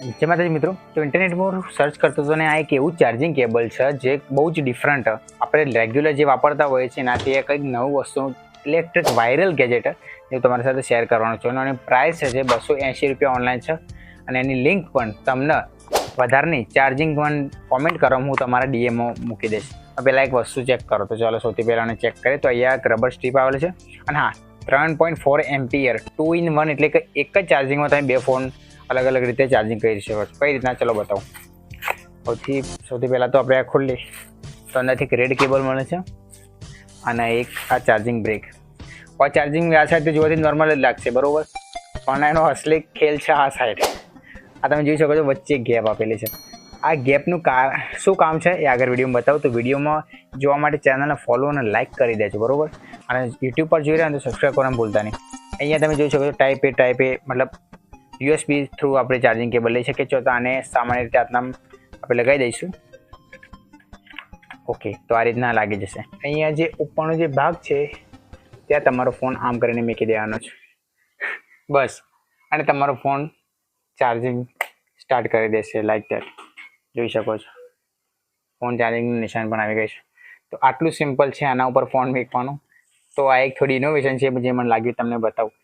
જેમાં મિત્રો તો ઇન્ટરનેટમાં સર્ચ કરતો હતો ને આ એક એવું ચાર્જિંગ કેબલ છે જે બહુ જ ડિફરન્ટ આપણે રેગ્યુલર જે વાપરતા હોઈએ છીએ એનાથી કંઈક નવું વસ્તુ ઇલેક્ટ્રિક વાયરલ ગેજેટ જે તમારી સાથે શેર કરવાનો છું અને પ્રાઇસ છે જે 280 રૂપિયા ઓનલાઈન છે અને એની લિંક પણ તમને વધારની ચાર્જિંગ પણ કોમેન્ટ કરો હું તમારા ડીએમમાં મૂકી દઈશ. પહેલાં એક વસ્તુ ચેક કરો તો ચાલો સૌથી પહેલાં ચેક કરીએ તો અહીંયા એક રબર સ્ટ્રીપ આવેલું છે અને હા 3.4 એમ્પિયર 2 in 1 એટલે કે એક જ ચાર્જિંગમાં તમે બે ફોન અલગ અલગ રીતે ચાર્જિંગ કરી શકો છો. કઈ રીતના ચલો બતાવું. સૌથી પહેલાં તો આપણે આ ખોલી તો અંદરથી એક રેડ કેબલ મળે છે અને એક આ ચાર્જિંગ બ્રેક. આ ચાર્જિંગ આ સાઈડ જોવાથી નોર્મલ જ લાગશે બરાબર, પણ એનો અસલી ખેલ છે આ સાઈડ. આ તમે જોઈ શકો છો વચ્ચે ગેપ આપેલી છે. આ ગેપનું શું કામ છે એ આગળ વિડીયોમાં બતાવું. તો વિડીયોમાં જોવા માટે ચેનલને ફોલો અને લાઇક કરી દેજો બરાબર, અને યુટ્યુબ પર જોઈ રહ્યા તો સબસ્ક્રાઈબ કરવાનું ભૂલતા નહીં. અહીંયા તમે જોઈ શકો છો ટાઈપ એ મતલબ USB થ્રુ આપણે ચાર્જિંગ કેબલ લઈ શકીએ છીએ. તો આને સામાન્ય રીતે આટલા આપણે લગાવી દઈશું. ઓકે, તો આ રીતના લાગી જશે. અહીંયા જે ઉપરનો જે ભાગ છે ત્યાં તમારો ફોન આમ કરીને મૂકી દેવાનો છે બસ, અને તમારો ફોન ચાર્જિંગ સ્ટાર્ટ કરી દેશે લાઈક ધેટ. જોઈ શકો છો ફોન ચાર્જિંગનું નિશાન પણ આવી ગયું છે. તો આટલું સિમ્પલ છે આના ઉપર ફોન મૂકવાનું. તો આ એક થોડી ઇનોવેશન છે જે મને લાગ્યું તમને બતાવું.